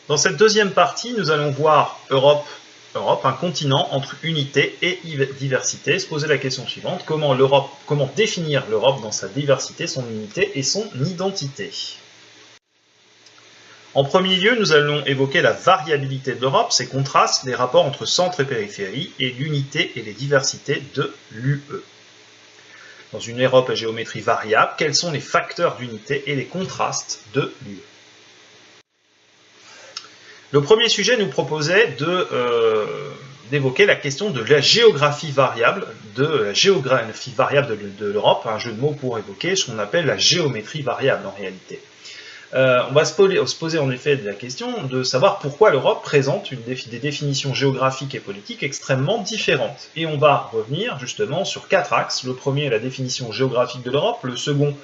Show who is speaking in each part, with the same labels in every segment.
Speaker 1: Dans cette deuxième partie, nous allons voir Europe, un continent entre unité et diversité. Se poser la question suivante, comment définir l'Europe dans sa diversité, son unité et son identité? En premier lieu, nous allons évoquer la variabilité de l'Europe, ses contrastes, les rapports entre centre et périphérie, et l'unité et les diversités de l'UE. Dans une Europe à géométrie variable, quels sont les facteurs d'unité et les contrastes de l'UE? Le premier sujet nous proposait d'évoquer la question de la géographie variable de l'Europe, un jeu de mots pour évoquer ce qu'on appelle la géométrie variable en réalité. On va se poser en effet la question de savoir pourquoi l'Europe présente des définitions géographiques et politiques extrêmement différentes. Et on va revenir justement sur 4 axes. Le premier est la définition géographique de l'Europe, le second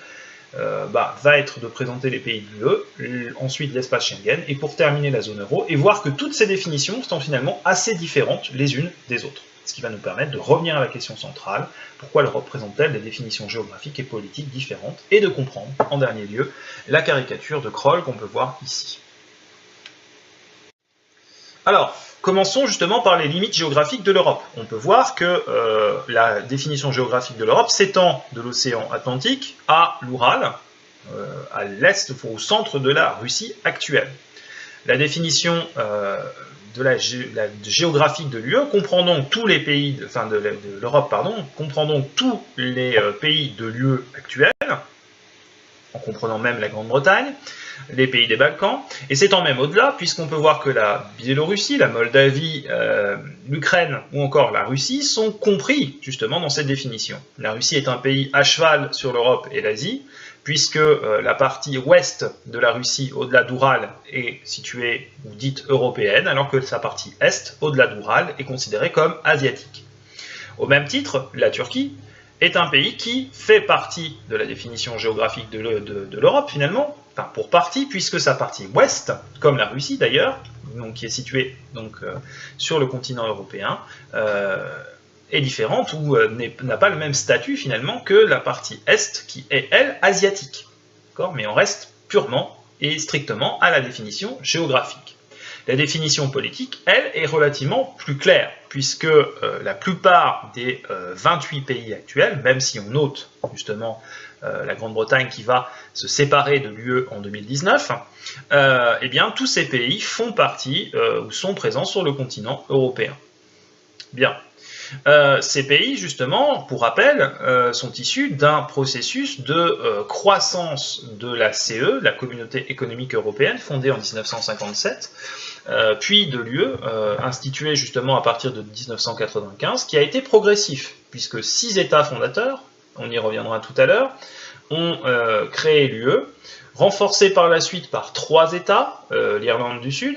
Speaker 1: va être de présenter les pays de l'UE, ensuite l'espace Schengen, et pour terminer la zone euro, et voir que toutes ces définitions sont finalement assez différentes les unes des autres. Ce qui va nous permettre de revenir à la question centrale, pourquoi l'Europe présente-t-elle des définitions géographiques et politiques différentes, et de comprendre, en dernier lieu, la caricature de Kroll qu'on peut voir ici. Alors, commençons justement par les limites géographiques de l'Europe. On peut voir que la définition géographique de l'Europe s'étend de l'océan Atlantique à l'Oural, à l'est, au centre de la Russie actuelle. La définition géographique de l'UE comprend donc tous les pays, de l'Europe, comprend donc tous les pays de l'UE actuelle, en comprenant même la Grande-Bretagne, les pays des Balkans, et s'étend même au-delà, puisqu'on peut voir que la Biélorussie, la Moldavie, l'Ukraine ou encore la Russie sont compris justement dans cette définition. La Russie est un pays à cheval sur l'Europe et l'Asie, puisque la partie ouest de la Russie, au-delà d'Oural, est située ou dite européenne, alors que sa partie est, au-delà d'Oural, est considérée comme asiatique. Au même titre, la Turquie est un pays qui fait partie de la définition géographique de l'Europe finalement, enfin pour partie, puisque sa partie ouest, comme la Russie d'ailleurs, qui est située sur le continent européen, est différente ou n'a pas le même statut finalement que la partie est qui est elle asiatique. Mais on reste purement et strictement à la définition géographique. La définition politique, elle, est relativement plus claire, puisque la plupart des 28 pays actuels, même si on note justement la Grande-Bretagne qui va se séparer de l'UE en 2019, eh bien tous ces pays font partie ou sont présents sur le continent européen. Bien. Ces pays, justement, pour rappel, sont issus d'un processus de croissance de la CE, la Communauté économique européenne, fondée en 1957, puis de l'UE, instituée justement à partir de 1995, qui a été progressif, puisque 6 États fondateurs, on y reviendra tout à l'heure, ont créé l'UE, renforcés par la suite par 3 États, l'Irlande du Sud,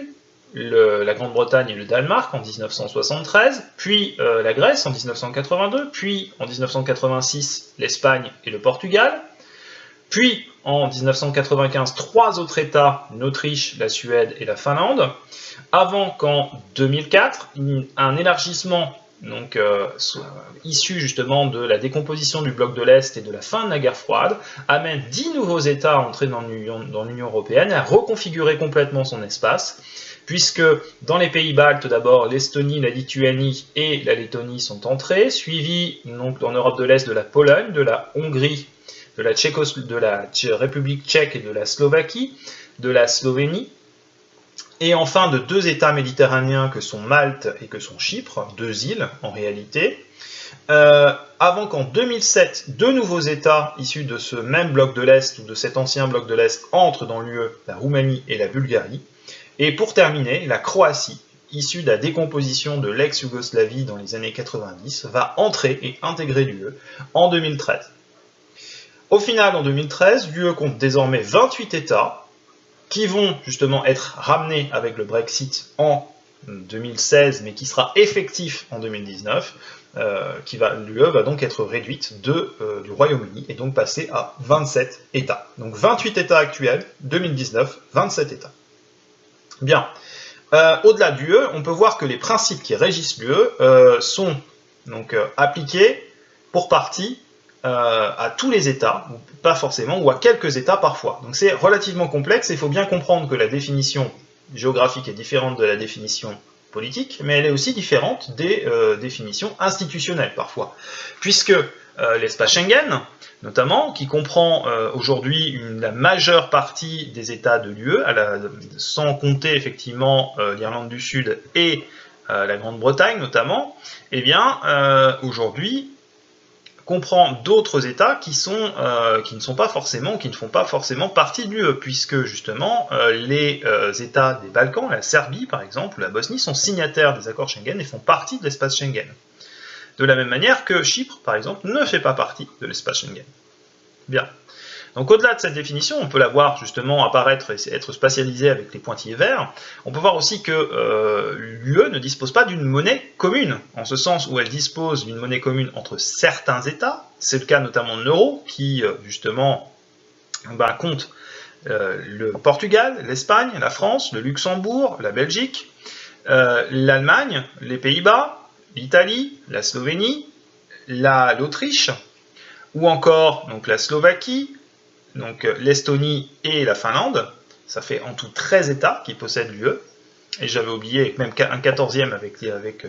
Speaker 1: la Grande-Bretagne et le Danemark en 1973, puis la Grèce en 1982, puis en 1986 l'Espagne et le Portugal, puis en 1995 3 autres États, l'Autriche, la Suède et la Finlande, avant qu'en 2004 un élargissement issu justement de la décomposition du bloc de l'Est et de la fin de la guerre froide, amène 10 nouveaux États à entrer dans l'Union européenne et à reconfigurer complètement son espace, puisque dans les pays baltes, d'abord, l'Estonie, la Lituanie et la Lettonie sont entrés, suivis donc en Europe de l'Est de la Pologne, de la Hongrie, de la République tchèque et de la Slovaquie, de la Slovénie, et enfin de 2 États méditerranéens que sont Malte et que sont Chypre, 2 îles en réalité, avant qu'en 2007, 2 nouveaux États issus de ce même bloc de l'Est ou de cet ancien bloc de l'Est entrent dans l'UE, la Roumanie et la Bulgarie. Et pour terminer, la Croatie, issue de la décomposition de l'ex-Yougoslavie dans les années 90, va entrer et intégrer l'UE en 2013. Au final, en 2013, l'UE compte désormais 28 États qui vont justement être ramenés avec le Brexit en 2016, mais qui sera effectif en 2019. L'UE va donc être réduite du Royaume-Uni et donc passer à 27 États. Donc 28 États actuels, 2019, 27 États. Bien, au-delà de l'UE, on peut voir que les principes qui régissent l'UE sont donc appliqués pour partie à tous les États, ou pas forcément, ou à quelques États parfois. Donc c'est relativement complexe et il faut bien comprendre que la définition géographique est différente de la définition politique, mais elle est aussi différente des définitions institutionnelles parfois, puisque l'espace Schengen, notamment, qui comprend aujourd'hui la majeure partie des États de l'UE, sans compter effectivement l'Irlande du Sud et la Grande-Bretagne notamment, eh bien aujourd'hui comprend d'autres États qui ne font pas forcément partie de l'UE, puisque justement les États des Balkans, la Serbie par exemple, ou la Bosnie, sont signataires des accords Schengen et font partie de l'espace Schengen. De la même manière que Chypre, par exemple, ne fait pas partie de l'espace Schengen. Bien. Donc au-delà de cette définition, on peut la voir justement apparaître et être spatialisée avec les pointillés verts. On peut voir aussi que l'UE ne dispose pas d'une monnaie commune, en ce sens où elle dispose d'une monnaie commune entre certains États. C'est le cas notamment de l'euro, qui justement compte le Portugal, l'Espagne, la France, le Luxembourg, la Belgique, l'Allemagne, les Pays-Bas, l'Italie, la Slovénie, l'Autriche, ou encore donc, la Slovaquie, donc l'Estonie et la Finlande. Ça fait en tout 13 États qui possèdent l'UE, et j'avais oublié même un 14e avec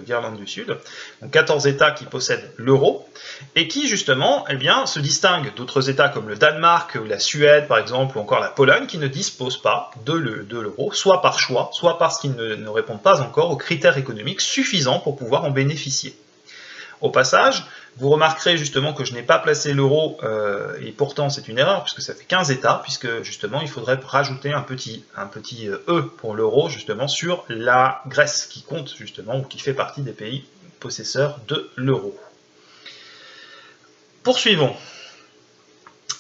Speaker 1: l'Irlande du Sud, donc 14 États qui possèdent l'euro, et qui justement se distinguent d'autres États comme le Danemark, ou la Suède par exemple, ou encore la Pologne, qui ne disposent pas de l'euro, soit par choix, soit parce qu'ils ne répondent pas encore aux critères économiques suffisants pour pouvoir en bénéficier. Au passage, vous remarquerez justement que je n'ai pas placé l'euro, et pourtant c'est une erreur, puisque ça fait 15 États, puisque justement il faudrait rajouter un petit E pour l'euro, justement, sur la Grèce, qui compte justement, ou qui fait partie des pays possesseurs de l'euro. Poursuivons,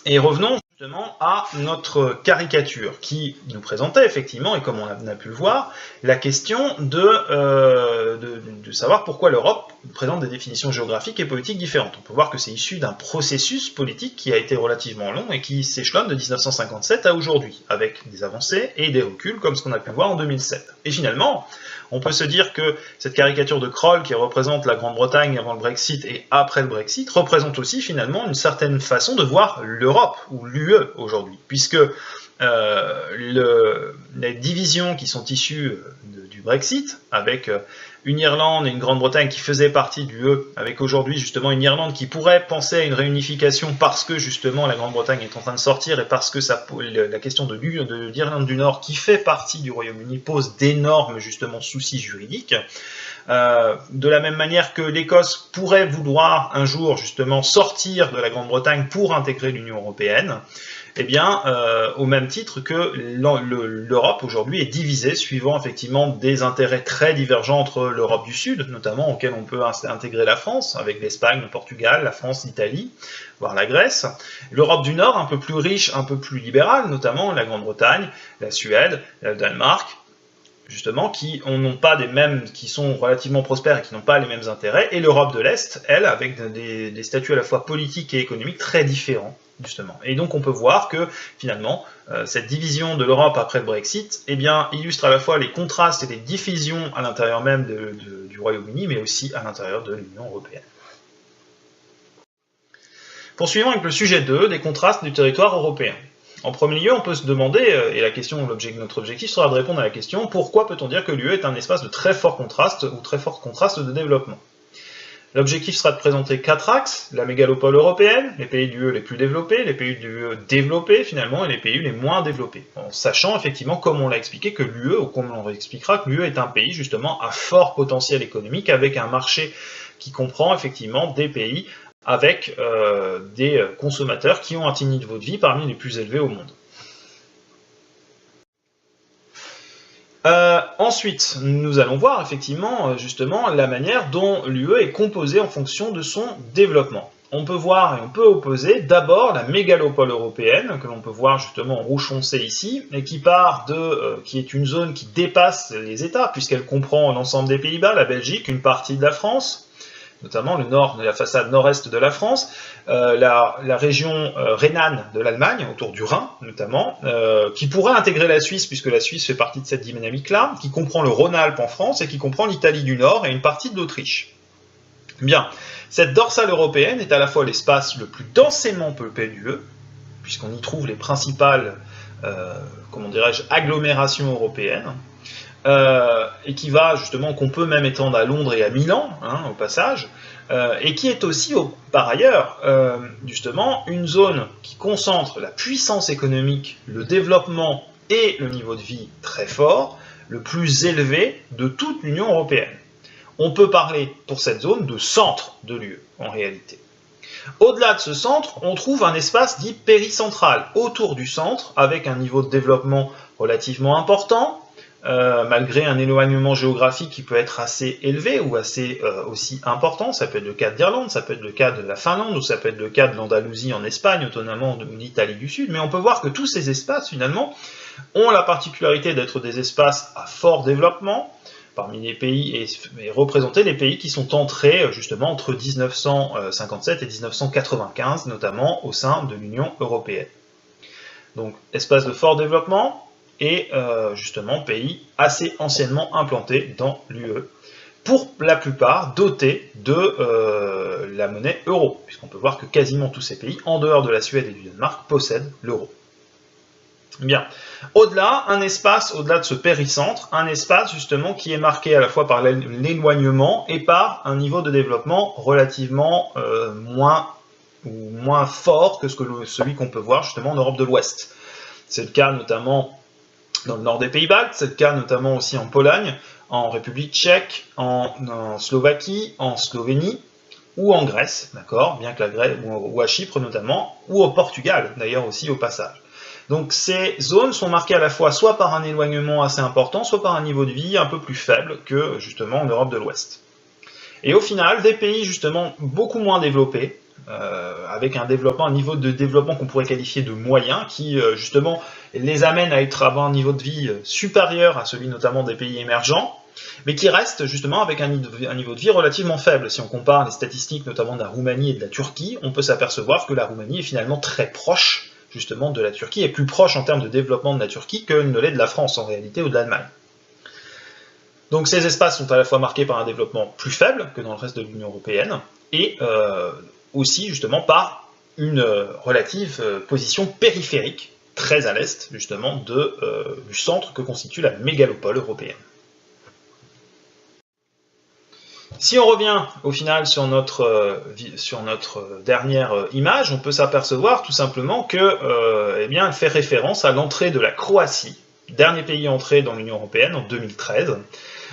Speaker 1: et revenons justement à notre caricature, qui nous présentait effectivement, et comme on a pu le voir, la question de savoir pourquoi l'Europe présente des définitions géographiques et politiques différentes. On peut voir que c'est issu d'un processus politique qui a été relativement long et qui s'échelonne de 1957 à aujourd'hui, avec des avancées et des reculs, comme ce qu'on a pu voir en 2007. Et finalement, on peut se dire que cette caricature de Kroll qui représente la Grande-Bretagne avant le Brexit et après le Brexit représente aussi finalement une certaine façon de voir l'Europe ou l'UE aujourd'hui, puisque les divisions qui sont issues du Brexit, avec une Irlande et une Grande-Bretagne qui faisaient partie de l'UE, avec aujourd'hui justement une Irlande qui pourrait penser à une réunification parce que justement la Grande-Bretagne est en train de sortir et parce que la question de l'Irlande du Nord qui fait partie du Royaume-Uni pose d'énormes justement soucis juridiques. De la même manière que l'Écosse pourrait vouloir un jour justement sortir de la Grande-Bretagne pour intégrer l'Union européenne, eh bien, au même titre que l'Europe aujourd'hui est divisée suivant effectivement des intérêts très divergents entre l'Europe du Sud, notamment auquel on peut intégrer la France, avec l'Espagne, le Portugal, la France, l'Italie, voire la Grèce. L'Europe du Nord, un peu plus riche, un peu plus libérale, notamment la Grande-Bretagne, la Suède, le Danemark, justement, qui sont relativement prospères et qui n'ont pas les mêmes intérêts, et l'Europe de l'Est, elle, avec des statuts à la fois politiques et économiques très différents, justement. Et donc on peut voir que, finalement, cette division de l'Europe après le Brexit, illustre à la fois les contrastes et les divisions à l'intérieur même du Royaume-Uni, mais aussi à l'intérieur de l'Union européenne. Poursuivons avec le sujet 2, des contrastes du territoire européen. En premier lieu, on peut se demander, et notre objectif sera de répondre à la question, pourquoi peut-on dire que l'UE est un espace de très fort contraste ou très fort contraste de développement? L'objectif sera de présenter 4 axes, la mégalopole européenne, les pays de l'UE les plus développés, les pays de l'UE développés finalement, et les pays les moins développés. En sachant effectivement, comme on l'a expliqué, que l'UE, ou comme on expliquera, que l'UE est un pays justement à fort potentiel économique, avec un marché qui comprend effectivement des pays avec des consommateurs qui ont un niveau de vie parmi les plus élevés au monde. Ensuite, nous allons voir effectivement justement la manière dont l'UE est composée en fonction de son développement. On peut voir et on peut opposer d'abord la mégalopole européenne, que l'on peut voir justement en rouge foncé ici, et qui est une zone qui dépasse les États, puisqu'elle comprend l'ensemble des Pays-Bas, la Belgique, une partie de la France, notamment le nord de la façade nord-est de la France, la région rhénane de l'Allemagne, autour du Rhin notamment, qui pourrait intégrer la Suisse, puisque la Suisse fait partie de cette dynamique-là, qui comprend le Rhône-Alpes en France et qui comprend l'Italie du Nord et une partie de l'Autriche. Bien, cette dorsale européenne est à la fois l'espace le plus densément peuplé de l'UE, puisqu'on y trouve les principales, agglomérations européennes, et qui va justement, qu'on peut même étendre à Londres et à Milan, hein, au passage, et qui est aussi, par ailleurs, justement, une zone qui concentre la puissance économique, le développement et le niveau de vie très fort, le plus élevé de toute l'Union européenne. On peut parler pour cette zone de centre de l'UE, en réalité. Au-delà de ce centre, on trouve un espace dit péricentral, autour du centre, avec un niveau de développement relativement important, malgré un éloignement géographique qui peut être assez élevé ou assez aussi important. Ça peut être le cas d'Irlande, ça peut être le cas de la Finlande, ou ça peut être le cas de l'Andalousie en Espagne, autonomment de l'Italie du Sud, mais on peut voir que tous ces espaces, finalement, ont la particularité d'être des espaces à fort développement, parmi les pays, et représenter les pays qui sont entrés justement entre 1957 et 1995, notamment au sein de l'Union européenne. Donc, espace de fort développement et justement pays assez anciennement implantés dans l'UE, pour la plupart dotés de la monnaie euro, puisqu'on peut voir que quasiment tous ces pays, en dehors de la Suède et du Danemark, possèdent l'euro. Bien. Au-delà, un espace, au-delà de ce péricentre, un espace justement qui est marqué à la fois par l'éloignement et par un niveau de développement relativement moins fort que celui qu'on peut voir justement en Europe de l'Ouest. C'est le cas notamment dans le nord des Pays-Baltes, c'est le cas notamment aussi en Pologne, en République tchèque, en Slovaquie, en Slovénie, ou en Grèce, d'accord, bien que la Grèce, ou à Chypre notamment, ou au Portugal d'ailleurs aussi au passage. Donc ces zones sont marquées à la fois soit par un éloignement assez important, soit par un niveau de vie un peu plus faible que justement en Europe de l'Ouest. Et au final, des pays justement beaucoup moins développés, avec un niveau de développement qu'on pourrait qualifier de moyen, qui justement les amène à avoir un niveau de vie supérieur à celui notamment des pays émergents, mais qui restent justement avec un niveau de vie relativement faible. Si on compare les statistiques notamment de la Roumanie et de la Turquie, on peut s'apercevoir que la Roumanie est finalement très proche justement de la Turquie, et plus proche en termes de développement de la Turquie que ne l'est de la France en réalité, ou de l'Allemagne. Donc ces espaces sont à la fois marqués par un développement plus faible que dans le reste de l'Union européenne, et aussi justement par une relative position périphérique, très à l'est justement du centre que constitue la mégalopole européenne. Si on revient au final sur notre dernière image, on peut s'apercevoir tout simplement que, eh bien, elle fait référence à l'entrée de la Croatie, dernier pays entré dans l'Union européenne en 2013,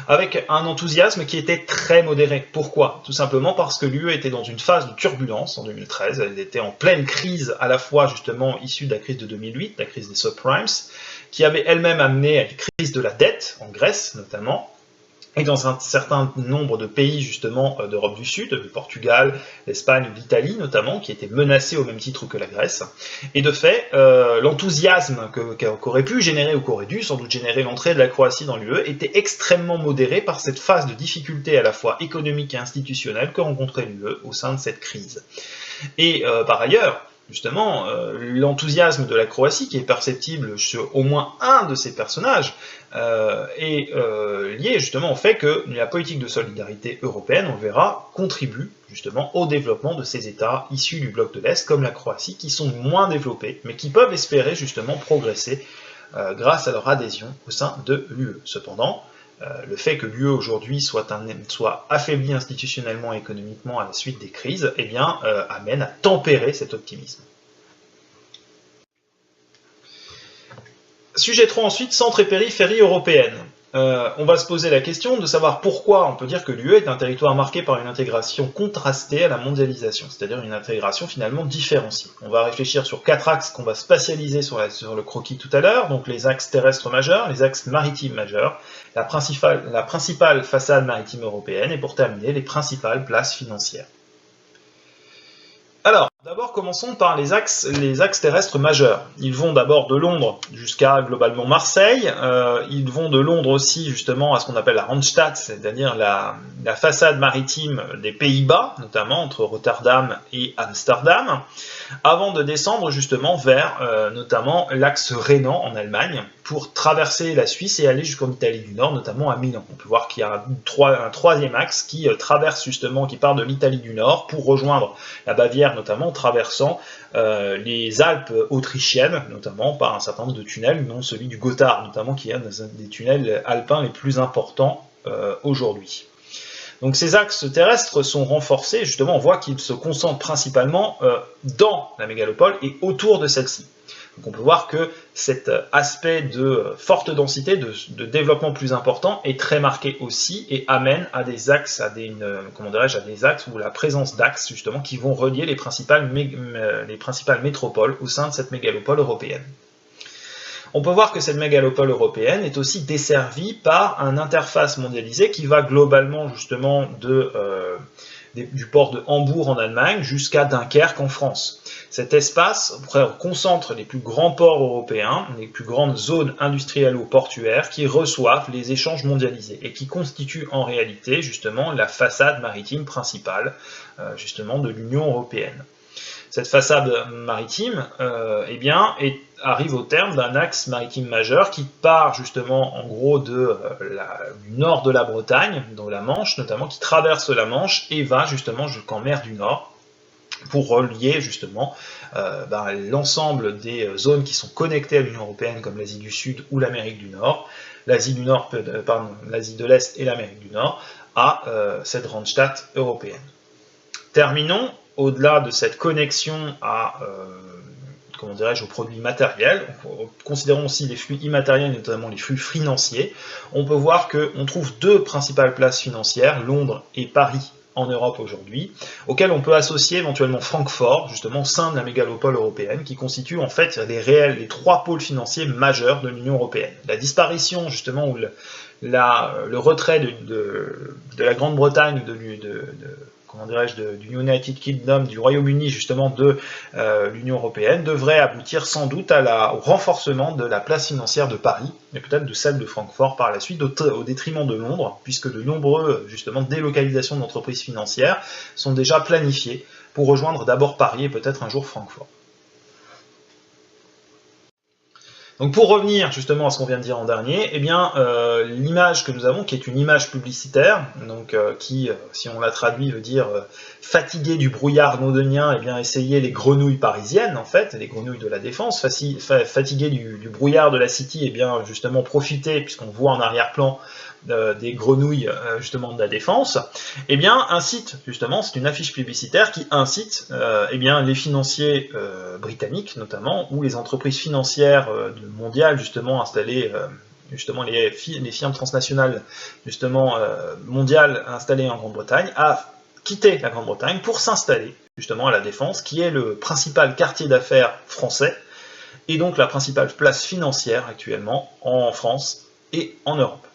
Speaker 1: avec un enthousiasme qui était très modéré. Pourquoi? Tout simplement parce que l'UE était dans une phase de turbulence en 2013, elle était en pleine crise, à la fois justement issue de la crise de 2008, la crise des subprimes, qui avait elle-même amené à une crise de la dette, en Grèce notamment, et dans un certain nombre de pays justement d'Europe du Sud, le Portugal, l'Espagne, l'Italie notamment, qui étaient menacés au même titre que la Grèce. Et de fait, l'enthousiasme qu'aurait pu générer, ou qu'aurait dû sans doute générer l'entrée de la Croatie dans l'UE, était extrêmement modéré par cette phase de difficulté à la fois économique et institutionnelle que rencontrait l'UE au sein de cette crise. Et par ailleurs, justement, l'enthousiasme de la Croatie, qui est perceptible sur au moins un de ces personnages, est lié justement au fait que la politique de solidarité européenne, on le verra, contribue justement au développement de ces États issus du bloc de l'Est, comme la Croatie, qui sont moins développés, mais qui peuvent espérer justement progresser grâce à leur adhésion au sein de l'UE. Cependant, le fait que l'UE aujourd'hui soit affaiblie institutionnellement et économiquement à la suite des crises, eh bien, amène à tempérer cet optimisme. Sujet 3 ensuite, centre et périphérie européenne. On va se poser la question de savoir pourquoi on peut dire que l'UE est un territoire marqué par une intégration contrastée à la mondialisation, c'est-à-dire une intégration finalement différenciée. On va réfléchir sur 4 axes qu'on va spatialiser sur le croquis tout à l'heure, donc les axes terrestres majeurs, les axes maritimes majeurs, la principale façade maritime européenne, et pour terminer, les principales places financières. Alors, d'abord commençons par les axes terrestres majeurs. Ils vont d'abord de Londres jusqu'à globalement Marseille, ils vont de Londres aussi justement à ce qu'on appelle la Randstad, c'est-à-dire la façade maritime des Pays-Bas, notamment entre Rotterdam et Amsterdam, avant de descendre justement vers notamment l'axe rhénan en Allemagne, pour traverser la Suisse et aller jusqu'en Italie du Nord, notamment à Milan. On peut voir qu'il y a un troisième axe qui traverse justement, qui part de l'Italie du Nord pour rejoindre la Bavière notamment, en traversant les Alpes autrichiennes, notamment par un certain nombre de tunnels, dont celui du Gothard, notamment qui est un des tunnels alpins les plus importants aujourd'hui. Donc ces axes terrestres sont renforcés, justement on voit qu'ils se concentrent principalement dans la mégalopole et autour de celle-ci. Donc on peut voir que cet aspect de forte densité, de développement plus important est très marqué aussi et amène à des axes, à des axes ou la présence d'axes justement qui vont relier les principales métropoles au sein de cette mégalopole européenne. On peut voir que cette mégalopole européenne est aussi desservie par une interface mondialisée qui va globalement justement du port de Hambourg en Allemagne jusqu'à Dunkerque en France. Cet espace concentre les plus grands ports européens, les plus grandes zones industrielles ou portuaires qui reçoivent les échanges mondialisés et qui constituent en réalité justement la façade maritime principale justement de l'Union européenne. Cette façade maritime arrive au terme d'un axe maritime majeur qui part justement en gros du nord de la Bretagne, dans la Manche notamment, qui traverse la Manche et va justement jusqu'en mer du Nord pour relier justement l'ensemble des zones qui sont connectées à l'Union européenne comme l'Asie du Sud ou l'Amérique du Nord, l'Asie de l'Est et l'Amérique du Nord à cette Randstad européenne. Terminons. Au-delà de cette connexion aux produits matériels, considérons aussi les flux immatériels, notamment les flux financiers, on peut voir qu'on trouve deux principales places financières, Londres et Paris en Europe aujourd'hui, auxquelles on peut associer éventuellement Francfort, justement au sein de la mégalopole européenne, qui constitue en fait les trois pôles financiers majeurs de l'Union européenne. La disparition justement ou le retrait de la Grande-Bretagne du United Kingdom, du Royaume-Uni justement de l'Union européenne, devrait aboutir sans doute au renforcement de la place financière de Paris, et peut-être de celle de Francfort par la suite, au détriment de Londres, puisque de nombreuses justement délocalisations d'entreprises financières sont déjà planifiées pour rejoindre d'abord Paris et peut-être un jour Francfort. Donc pour revenir justement à ce qu'on vient de dire en dernier, l'image que nous avons, qui est une image publicitaire, donc qui, si on la traduit, veut dire fatigué du brouillard londonien, essayer les grenouilles parisiennes, en fait, les grenouilles de la Défense, fatigué du brouillard de la City, justement profiter, puisqu'on voit en arrière-plan des grenouilles justement de la Défense, incite justement, c'est une affiche publicitaire qui incite les financiers britanniques notamment, ou les entreprises financières mondiales justement installées, les firmes transnationales justement mondiales installées en Grande-Bretagne, à quitter la Grande-Bretagne pour s'installer justement à la Défense, qui est le principal quartier d'affaires français, et donc la principale place financière actuellement en France et en Europe.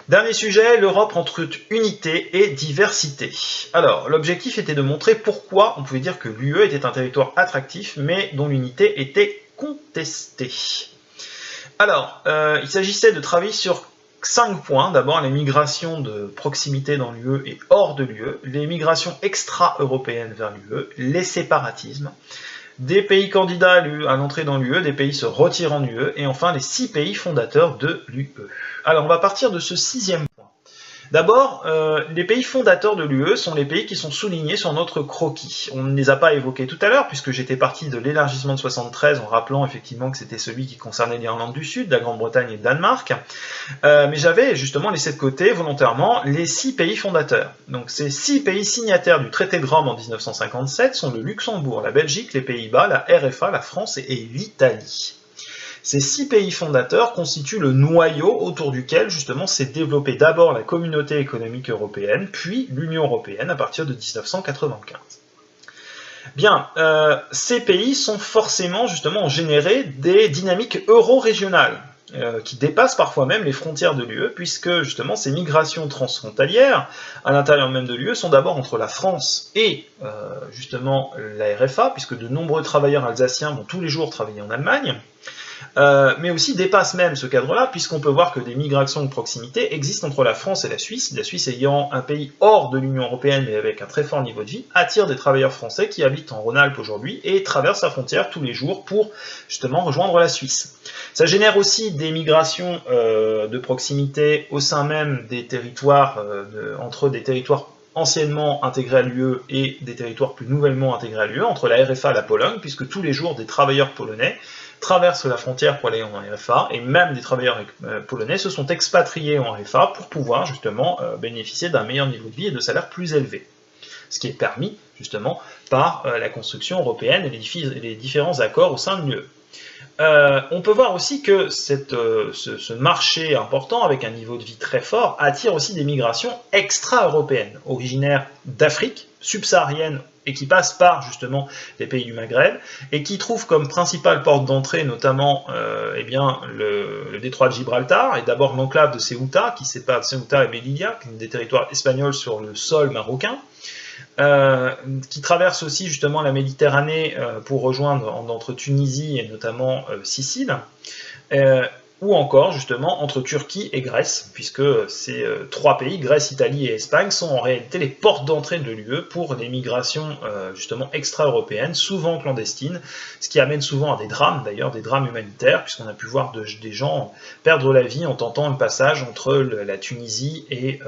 Speaker 1: Dernier sujet, l'Europe entre unité et diversité. Alors, l'objectif était de montrer pourquoi on pouvait dire que l'UE était un territoire attractif, mais dont l'unité était contestée. Alors, il s'agissait de travailler sur 5 points. D'abord, les migrations de proximité dans l'UE et hors de l'UE, les migrations extra-européennes vers l'UE, les séparatismes, des pays candidats à l'entrée dans l'UE, des pays se retirant de l'UE, et enfin les 6 pays fondateurs de l'UE. Alors on va partir de ce 6e point. D'abord, les pays fondateurs de l'UE sont les pays qui sont soulignés sur notre croquis. On ne les a pas évoqués tout à l'heure, puisque j'étais parti de l'élargissement de 73 en rappelant effectivement que c'était celui qui concernait l'Irlande du Sud, la Grande-Bretagne et le Danemark. Mais j'avais justement laissé de côté volontairement les 6 pays fondateurs. Donc ces 6 pays signataires du traité de Rome en 1957 sont le Luxembourg, la Belgique, les Pays-Bas, la RFA, la France et l'Italie. Ces 6 pays fondateurs constituent le noyau autour duquel justement s'est développée d'abord la communauté économique européenne, puis l'Union européenne à partir de 1995. Bien, ces pays sont forcément justement générés des dynamiques euro-régionales, qui dépassent parfois même les frontières de l'UE, puisque justement ces migrations transfrontalières à l'intérieur même de l'UE sont d'abord entre la France et justement la RFA, puisque de nombreux travailleurs alsaciens vont tous les jours travailler en Allemagne, mais aussi dépasse même ce cadre-là, puisqu'on peut voir que des migrations de proximité existent entre la France et la Suisse ayant un pays hors de l'Union européenne mais avec un très fort niveau de vie, attire des travailleurs français qui habitent en Rhône-Alpes aujourd'hui et traversent la frontière tous les jours pour justement rejoindre la Suisse. Ça génère aussi des migrations de proximité au sein même des territoires, entre des territoires anciennement intégrés à l'UE et des territoires plus nouvellement intégrés à l'UE, entre la RFA et la Pologne, puisque tous les jours des travailleurs polonais traversent la frontière pour aller en RFA, et même des travailleurs polonais se sont expatriés en RFA pour pouvoir justement bénéficier d'un meilleur niveau de vie et de salaires plus élevés. Ce qui est permis justement par la construction européenne et les différents accords au sein de l'UE. On peut voir aussi que ce marché important, avec un niveau de vie très fort, attire aussi des migrations extra-européennes, originaires d'Afrique subsaharienne et qui passent par justement les pays du Maghreb, et qui trouvent comme principale porte d'entrée notamment eh bien, le détroit de Gibraltar, et d'abord l'enclave de Ceuta, qui sépare Ceuta et Melilla, des territoires espagnols sur le sol marocain, qui traverse aussi justement la Méditerranée pour rejoindre entre Tunisie et notamment Sicile, ou encore justement entre Turquie et Grèce, puisque ces trois pays, Grèce, Italie et Espagne, sont en réalité les portes d'entrée de l'UE pour les migrations justement extra-européennes, souvent clandestines, ce qui amène souvent à des drames, d'ailleurs des drames humanitaires, puisqu'on a pu voir des gens perdre la vie en tentant le passage entre la Tunisie et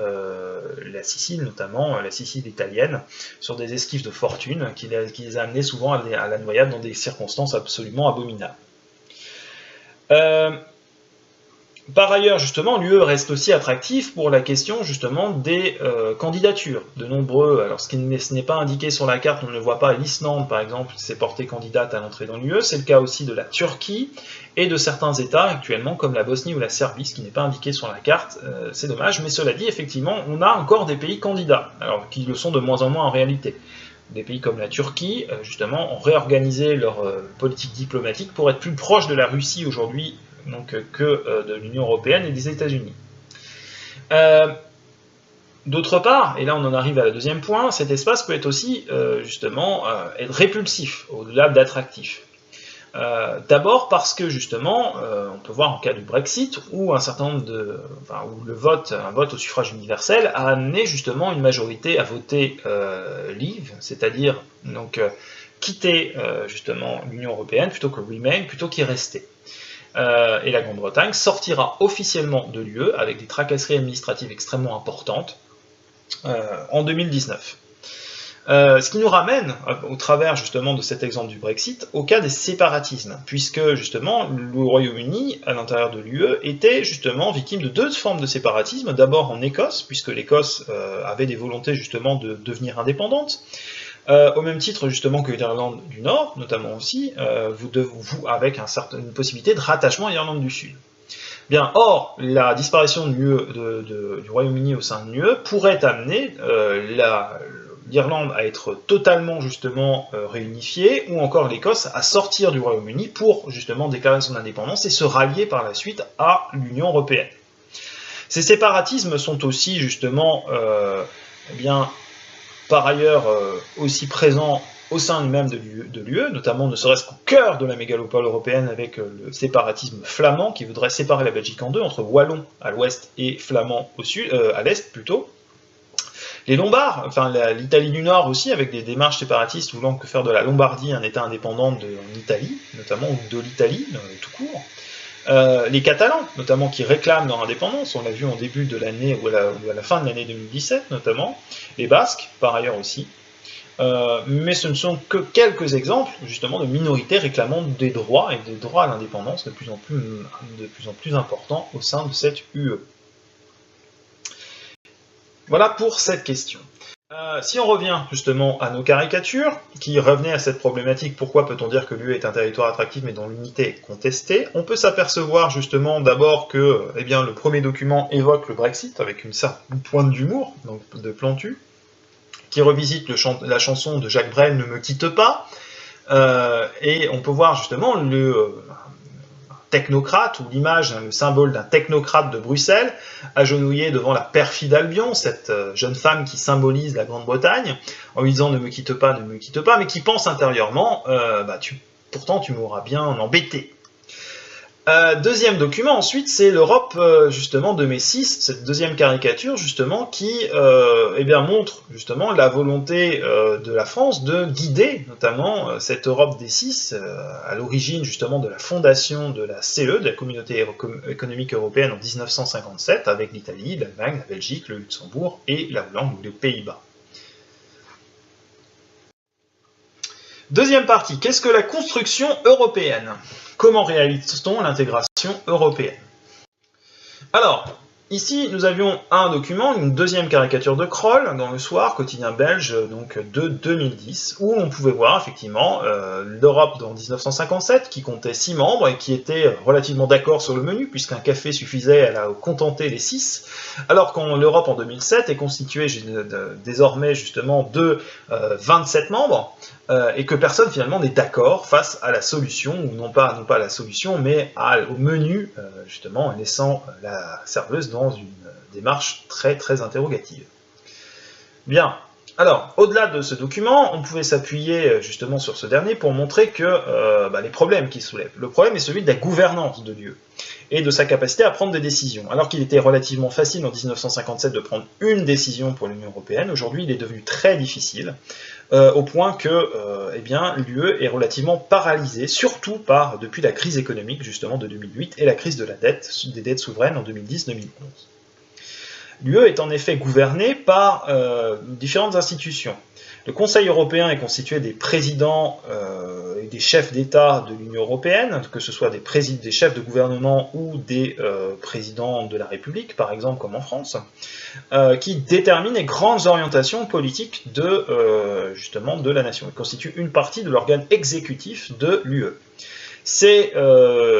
Speaker 1: la Sicile, notamment la Sicile italienne, sur des esquives de fortune qui les a amenés souvent à la noyade dans des circonstances absolument abominables. Par ailleurs, justement, l'UE reste aussi attractif pour la question justement des candidatures. De nombreux, alors ce n'est pas indiqué sur la carte, on ne le voit pas, l'Islande par exemple s'est portée candidate à l'entrée dans l'UE, c'est le cas aussi de la Turquie et de certains États actuellement comme la Bosnie ou la Serbie, ce qui n'est pas indiqué sur la carte, c'est dommage, mais cela dit, effectivement, on a encore des pays candidats, alors qui le sont de moins en moins en réalité. Des pays comme la Turquie, justement, ont réorganisé leur politique diplomatique pour être plus proche de la Russie aujourd'hui donc, que de l'Union européenne et des États-Unis. D'autre part, et là on en arrive à la deuxième point, cet espace peut être aussi justement être répulsif, au-delà d'attractif. D'abord parce que justement, on peut voir en cas du Brexit, où un certain nombre où un vote au suffrage universel a amené justement une majorité à voter leave, c'est-à-dire donc quitter justement l'Union européenne plutôt que remain, plutôt qu'y rester. Et la Grande-Bretagne sortira officiellement de l'UE avec des tracasseries administratives extrêmement importantes en 2019. Ce qui nous ramène, au travers justement de cet exemple du Brexit, au cas des séparatismes, puisque justement le Royaume-Uni, à l'intérieur de l'UE, était justement victime de deux formes de séparatisme. D'abord en Écosse, puisque l'Écosse avait des volontés justement de devenir indépendante, au même titre justement que l'Irlande du Nord, notamment aussi, avec une possibilité de rattachement à l'Irlande du Sud. Bien, or, la disparition du Royaume-Uni au sein de l'UE pourrait amener l'Irlande à être totalement justement réunifiée, ou encore l'Écosse à sortir du Royaume-Uni pour justement déclarer son indépendance et se rallier par la suite à l'Union européenne. Ces séparatismes sont aussi justement par ailleurs aussi présents au sein même de l'UE, notamment ne serait-ce qu'au cœur de la mégalopole européenne avec le séparatisme flamand qui voudrait séparer la Belgique en deux, entre wallons à l'ouest et flamands à l'est plutôt. Les Lombards, enfin l'Italie du Nord aussi, avec des démarches séparatistes voulant faire de la Lombardie un État indépendant en Italie, notamment, ou de l'Italie tout court. Les Catalans, notamment, qui réclament leur indépendance, on l'a vu en début de l'année ou à la fin de l'année 2017 notamment. Les Basques, par ailleurs aussi. Mais ce ne sont que quelques exemples justement de minorités réclamant des droits et des droits à l'indépendance de plus en plus importants au sein de cette UE. Voilà pour cette question. Si on revient justement à nos caricatures, qui revenaient à cette problématique, pourquoi peut-on dire que l'UE est un territoire attractif mais dont l'unité est contestée, on peut s'apercevoir justement d'abord que le premier document évoque le Brexit avec une certaine pointe d'humour, donc de Plantu, qui revisite la chanson de Jacques Brel, Ne me quitte pas, et on peut voir justement le technocrate, ou l'image, le symbole d'un technocrate de Bruxelles, agenouillé devant la perfide Albion, cette jeune femme qui symbolise la Grande-Bretagne, en lui disant ne me quitte pas, mais qui pense intérieurement, pourtant tu m'auras bien embêté. Deuxième document, ensuite, c'est l'Europe, justement, de mai 6, cette deuxième caricature, justement, qui montre, justement, la volonté de la France de guider, notamment, cette Europe des 6, à l'origine, justement, de la fondation de la CE, de la Communauté économique européenne en 1957, avec l'Italie, l'Allemagne, la Belgique, le Luxembourg et la Hollande ou les Pays-Bas. Deuxième partie, qu'est-ce que la construction européenne? Comment réalise-t-on l'intégration européenne? Alors, ici, nous avions un document, une deuxième caricature de Kroll dans le Soir, quotidien belge, donc de 2010, où on pouvait voir effectivement l'Europe en 1957, qui comptait 6 membres et qui était relativement d'accord sur le menu, puisqu'un café suffisait à contenter les 6, alors qu'en l'Europe en 2007 est constituée désormais justement de 27 membres, et que personne finalement n'est d'accord face à la solution, ou non pas à la solution, mais au menu, justement, laissant la serveuse dans une démarche très très interrogative. Bien, alors, au-delà de ce document, on pouvait s'appuyer justement sur ce dernier pour montrer que les problèmes qu'il soulève. Le problème est celui de la gouvernance de l'UE et de sa capacité à prendre des décisions. Alors qu'il était relativement facile en 1957 de prendre une décision pour l'Union européenne, aujourd'hui il est devenu très difficile, au point que l'UE est relativement paralysée, surtout depuis la crise économique justement de 2008 et la crise de la dette, des dettes souveraines en 2010-2011. L'UE est en effet gouvernée par différentes institutions. Le Conseil européen est constitué des présidents et des chefs d'État de l'Union européenne, que ce soit des chefs de gouvernement ou des présidents de la République, par exemple, comme en France, qui déterminent les grandes orientations politiques de la nation. Ils constituent une partie de l'organe exécutif de l'UE. Ces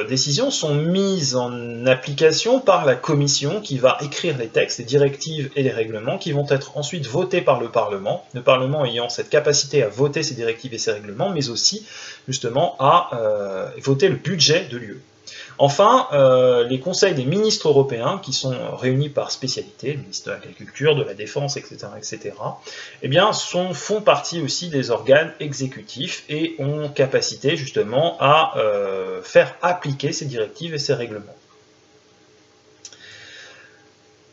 Speaker 1: décisions sont mises en application par la Commission qui va écrire les textes, les directives et les règlements qui vont être ensuite votés par le Parlement ayant cette capacité à voter ces directives et ces règlements, mais aussi justement à voter le budget de l'UE. Enfin, les conseils des ministres européens, qui sont réunis par spécialité, le ministre de l'Agriculture, de la Défense, etc., eh bien, font partie aussi des organes exécutifs et ont capacité justement à faire appliquer ces directives et ces règlements.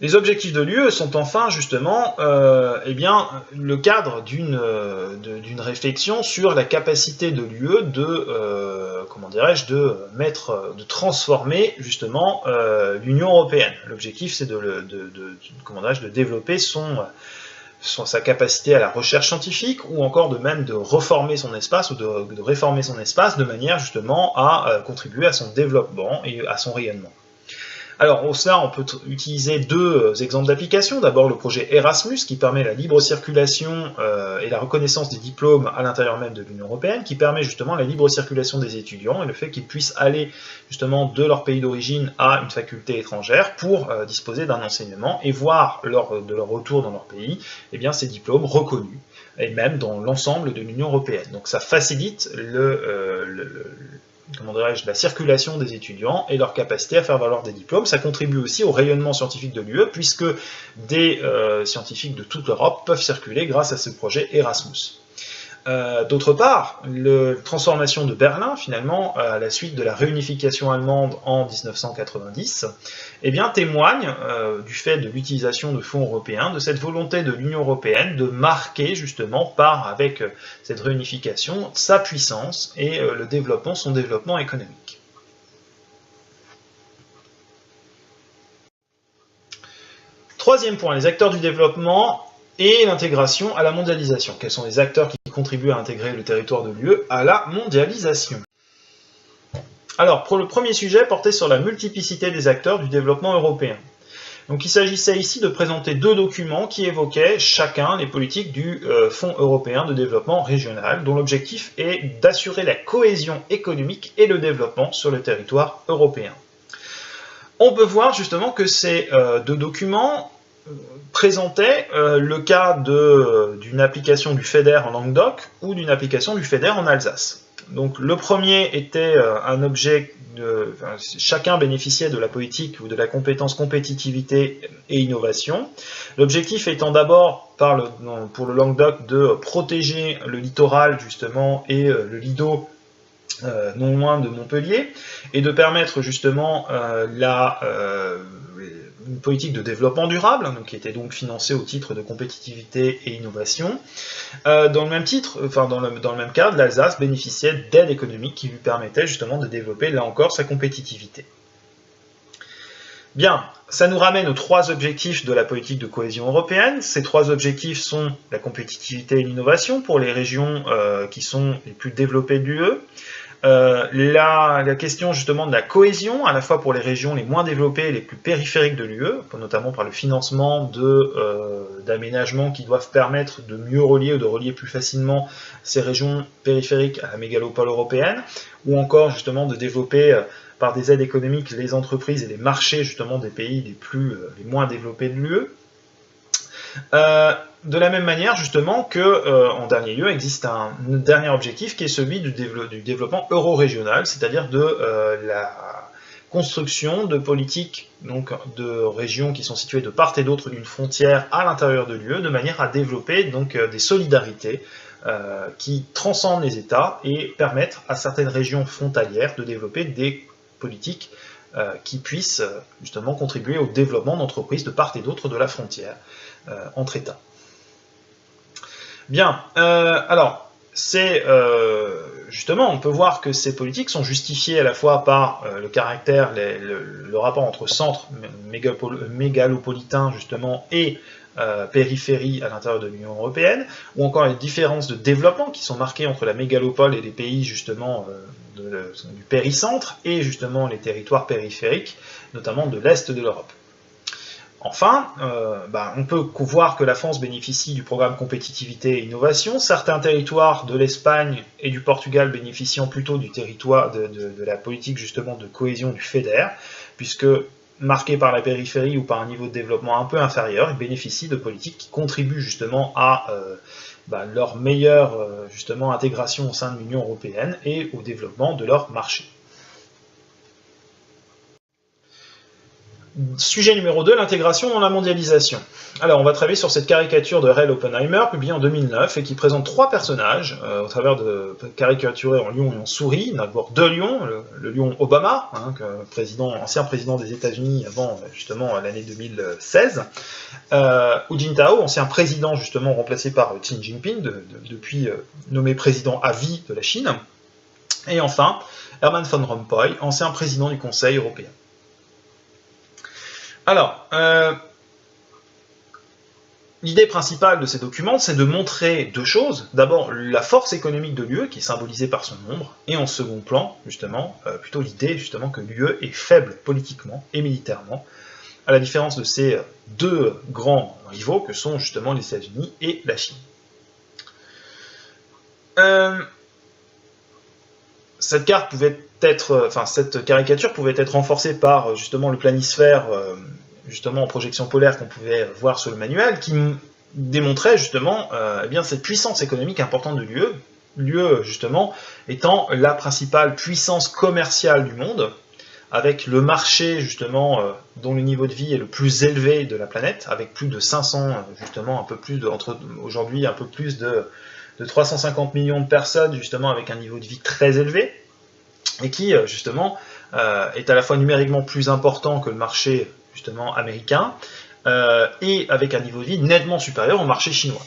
Speaker 1: Les objectifs de l'UE sont enfin justement le cadre d'une réflexion sur la capacité de l'UE de transformer justement l'Union européenne. L'objectif c'est de développer sa capacité à la recherche scientifique ou encore de reformer son espace ou de réformer son espace de manière justement à contribuer à son développement et à son rayonnement. Alors, au cela, on peut utiliser deux exemples d'application. D'abord, le projet Erasmus, qui permet la libre circulation et la reconnaissance des diplômes à l'intérieur même de l'Union européenne, qui permet justement la libre circulation des étudiants et le fait qu'ils puissent aller justement de leur pays d'origine à une faculté étrangère pour disposer d'un enseignement et voir de leur retour dans leur pays, ces diplômes reconnus, et même dans l'ensemble de l'Union européenne. Donc ça facilite la circulation des étudiants et leur capacité à faire valoir des diplômes. Ça contribue aussi au rayonnement scientifique de l'UE, puisque des scientifiques de toute l'Europe peuvent circuler grâce à ce projet Erasmus. D'autre part, la transformation de Berlin, finalement, à la suite de la réunification allemande en 1990, témoigne du fait de l'utilisation de fonds européens, de cette volonté de l'Union européenne de marquer justement avec cette réunification sa puissance et son développement économique. Troisième point, les acteurs du développement et l'intégration à la mondialisation. Quels sont les acteurs qui contribuent à intégrer le territoire de l'UE à la mondialisation? Alors, pour le premier sujet, porté sur la multiplicité des acteurs du développement européen. Donc, il s'agissait ici de présenter deux documents qui évoquaient chacun les politiques du Fonds européen de développement régional, dont l'objectif est d'assurer la cohésion économique et le développement sur le territoire européen. On peut voir justement que ces deux documents présentait le cas d'une application du FEDER en Languedoc ou d'une application du FEDER en Alsace. Donc le premier était un objet chacun bénéficiait de la politique ou de la compétence compétitivité et innovation. L'objectif étant d'abord pour le Languedoc de protéger le littoral justement et le Lido non loin de Montpellier et de permettre justement une politique de développement durable, qui était donc financée au titre de compétitivité et innovation. Dans le même cadre, l'Alsace bénéficiait d'aides économiques qui lui permettaient justement de développer, là encore, sa compétitivité. Bien, ça nous ramène aux 3 objectifs de la politique de cohésion européenne. Ces 3 objectifs sont la compétitivité et l'innovation pour les régions qui sont les plus développées de l'UE. La question justement de la cohésion, à la fois pour les régions les moins développées et les plus périphériques de l'UE, notamment par le financement d'aménagements qui doivent permettre de mieux relier ou de relier plus facilement ces régions périphériques à la mégalopole européenne, ou encore justement de développer par des aides économiques les entreprises et les marchés justement des pays les moins développés de l'UE. De la même manière justement que, en dernier lieu, existe un dernier objectif qui est celui du développement euro-régional, c'est-à-dire de la construction de politiques donc, de régions qui sont situées de part et d'autre d'une frontière à l'intérieur de l'UE, de manière à développer donc, des solidarités qui transcendent les États et permettent à certaines régions frontalières de développer des politiques qui puissent justement contribuer au développement d'entreprises de part et d'autre de la frontière entre États. Bien, alors, justement, on peut voir que ces politiques sont justifiées à la fois par le caractère, le rapport entre centre mégalopolitain, justement, et périphérie à l'intérieur de l'Union européenne, ou encore les différences de développement qui sont marquées entre la mégalopole et les pays, justement, du péricentre, et justement les territoires périphériques, notamment de l'Est de l'Europe. Enfin, on peut voir que la France bénéficie du programme compétitivité et innovation, certains territoires de l'Espagne et du Portugal bénéficiant plutôt du territoire de la politique justement de cohésion du FEDER, puisque marqués par la périphérie ou par un niveau de développement un peu inférieur, ils bénéficient de politiques qui contribuent justement à leur meilleure justement intégration au sein de l'Union européenne et au développement de leur marché. Sujet numéro 2, l'intégration dans la mondialisation. Alors, on va travailler sur cette caricature de Rell Oppenheimer, publiée en 2009, et qui présente 3 personnages, au travers de caricaturés en lion et en souris. D'abord 2 lions, le lion Obama, ancien président des États-Unis avant justement l'année 2016, Hu Jintao, ancien président justement remplacé par Xi Jinping, depuis nommé président à vie de la Chine, et enfin Herman Van Rompuy, ancien président du Conseil européen. Alors, l'idée principale de ces documents, c'est de montrer 2 choses. D'abord, la force économique de l'UE, qui est symbolisée par son nombre, et en second plan, justement, plutôt l'idée justement que l'UE est faible politiquement et militairement, à la différence de ces 2 grands rivaux que sont justement les États-Unis et la Chine. Cette caricature pouvait être renforcée par justement le planisphère justement en projection polaire qu'on pouvait voir sur le manuel, qui démontrait justement cette puissance économique importante de l'UE, l'UE justement étant la principale puissance commerciale du monde, avec le marché justement dont le niveau de vie est le plus élevé de la planète, avec plus de 500, justement aujourd'hui un peu plus de 350 millions de personnes justement avec un niveau de vie très élevé, et qui justement est à la fois numériquement plus important que le marché justement américain, et avec un niveau de vie nettement supérieur au marché chinois.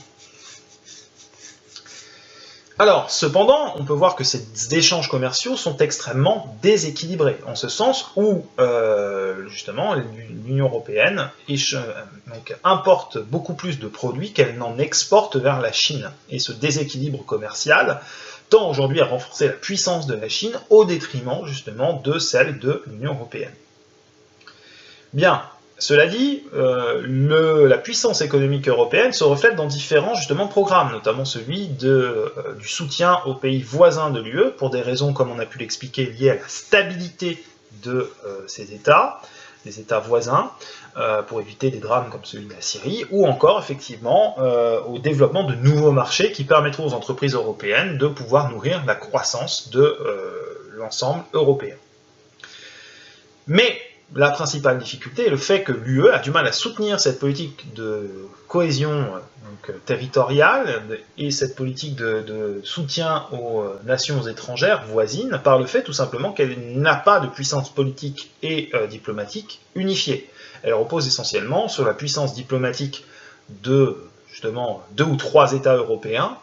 Speaker 1: Alors, cependant, on peut voir que ces échanges commerciaux sont extrêmement déséquilibrés, en ce sens où, justement, l'Union européenne importe beaucoup plus de produits qu'elle n'en exporte vers la Chine. Et ce déséquilibre commercial tend aujourd'hui à renforcer la puissance de la Chine au détriment, justement, de celle de l'Union européenne. Bien. Cela dit, la puissance économique européenne se reflète dans différents justement programmes, notamment celui du soutien aux pays voisins de l'UE, pour des raisons, comme on a pu l'expliquer, liées à la stabilité de ces États, des États voisins, pour éviter des drames comme celui de la Syrie, ou encore effectivement au développement de nouveaux marchés qui permettront aux entreprises européennes de pouvoir nourrir la croissance de l'ensemble européen. Mais la principale difficulté est le fait que l'UE a du mal à soutenir cette politique de cohésion territoriale et cette politique de soutien aux nations étrangères voisines par le fait tout simplement qu'elle n'a pas de puissance politique et diplomatique unifiée. Elle repose essentiellement sur la puissance diplomatique de justement 2 ou 3 États européens,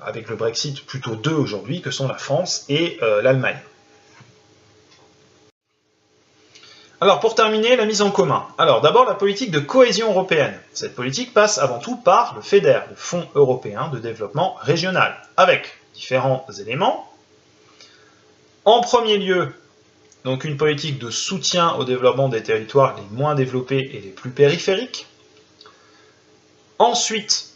Speaker 1: avec le Brexit plutôt 2 aujourd'hui, que sont la France et l'Allemagne. Alors pour terminer, la mise en commun. Alors d'abord la politique de cohésion européenne. Cette politique passe avant tout par le FEDER, le Fonds européen de développement régional, avec différents éléments. En premier lieu, donc une politique de soutien au développement des territoires les moins développés et les plus périphériques. Ensuite,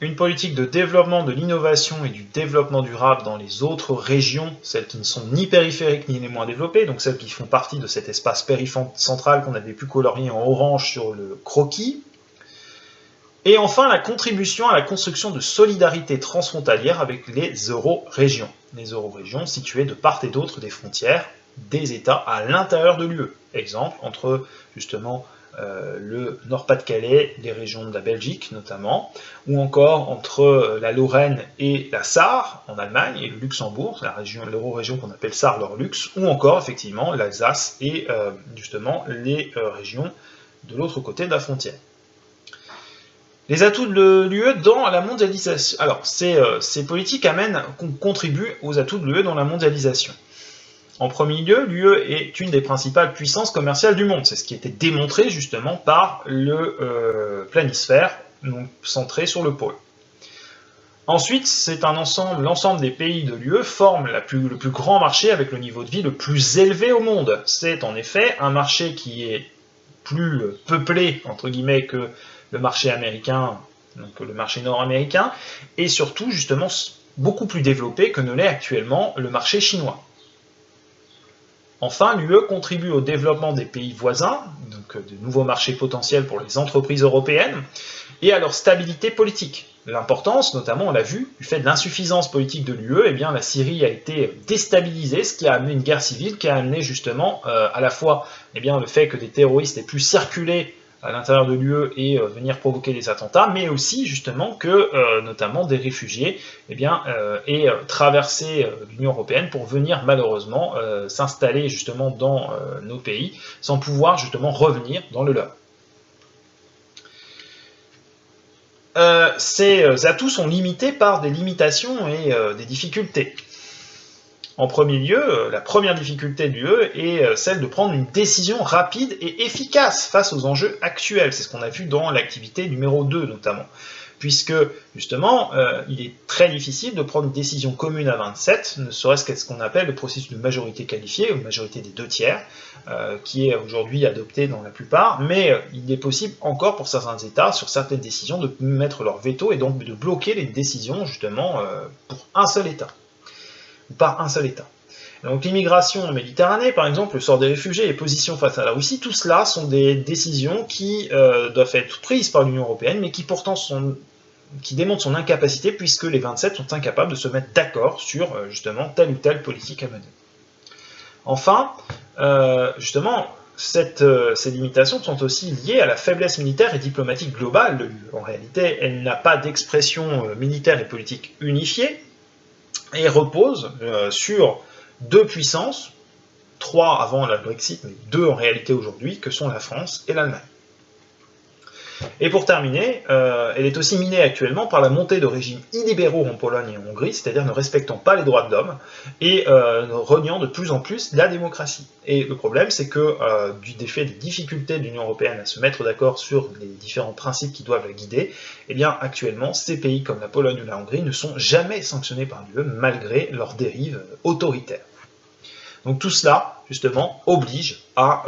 Speaker 1: une politique de développement de l'innovation et du développement durable dans les autres régions, celles qui ne sont ni périphériques ni les moins développées, donc celles qui font partie de cet espace périphérique-central qu'on avait pu colorier en orange sur le croquis. Et enfin, la contribution à la construction de solidarité transfrontalière avec les euro-régions. Les euro-régions situées de part et d'autre des frontières des États à l'intérieur de l'UE. Exemple, entre justement le Nord-Pas-de-Calais, les régions de la Belgique notamment, ou encore entre la Lorraine et la Sarre en Allemagne et le Luxembourg, l'euro-région qu'on appelle Sarre-Lor-Lux, ou encore effectivement l'Alsace et justement les régions de l'autre côté de la frontière. Les atouts de l'UE dans la mondialisation. Alors, ces politiques contribuent aux atouts de l'UE dans la mondialisation. En premier lieu, l'UE est une des principales puissances commerciales du monde. C'est ce qui a été démontré justement par le planisphère, donc centré sur le pôle. Ensuite, c'est un ensemble, l'ensemble des pays de l'UE forme le plus grand marché avec le niveau de vie le plus élevé au monde. C'est en effet un marché qui est plus peuplé, entre guillemets, que le marché américain, donc le marché nord-américain, et surtout justement beaucoup plus développé que ne l'est actuellement le marché chinois. Enfin, l'UE contribue au développement des pays voisins, donc de nouveaux marchés potentiels pour les entreprises européennes, et à leur stabilité politique. L'importance, notamment, on l'a vu, du fait de l'insuffisance politique de l'UE, eh bien la Syrie a été déstabilisée, ce qui a amené une guerre civile, qui a amené justement à la fois eh bien, le fait que des terroristes aient pu circuler à l'intérieur de l'UE et venir provoquer des attentats, mais aussi justement que notamment des réfugiés eh bien, aient traversé l'Union européenne pour venir malheureusement s'installer justement dans nos pays sans pouvoir justement revenir dans le leur. Ces atouts sont limités par des limitations et des difficultés. En premier lieu, la première difficulté de l'UE est celle de prendre une décision rapide et efficace face aux enjeux actuels. C'est ce qu'on a vu dans l'activité numéro 2 notamment. Puisque, justement, il est très difficile de prendre une décision commune à 27, ne serait-ce qu'à ce qu'on appelle le processus de majorité qualifiée, ou majorité des 2 tiers, qui est aujourd'hui adopté dans la plupart, mais il est possible encore pour certains États, sur certaines décisions, de mettre leur veto et donc de bloquer les décisions, justement, pour un seul État. Ou par un seul État. Donc l'immigration en Méditerranée, par exemple, le sort des réfugiés, les positions face à la Russie, tout cela sont des décisions qui doivent être prises par l'Union européenne, mais qui pourtant démontrent son incapacité, puisque les 27 sont incapables de se mettre d'accord sur justement telle ou telle politique à mener. Enfin, justement, ces limitations sont aussi liées à la faiblesse militaire et diplomatique globale de l'UE. En réalité, elle n'a pas d'expression militaire et politique unifiée, et repose sur 2 puissances, 3 avant le Brexit, mais 2 en réalité aujourd'hui, que sont la France et l'Allemagne. Et pour terminer, elle est aussi minée actuellement par la montée de régimes illibéraux en Pologne et en Hongrie, c'est-à-dire ne respectant pas les droits de l'homme et reniant de plus en plus la démocratie. Et le problème, c'est que du fait des difficultés de l'Union européenne à se mettre d'accord sur les différents principes qui doivent la guider, eh bien actuellement, ces pays comme la Pologne ou la Hongrie ne sont jamais sanctionnés par l'UE malgré leurs dérives autoritaires. Donc tout cela, justement, oblige à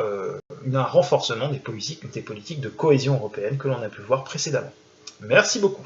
Speaker 1: un renforcement des politiques de cohésion européenne que l'on a pu voir précédemment. Merci beaucoup.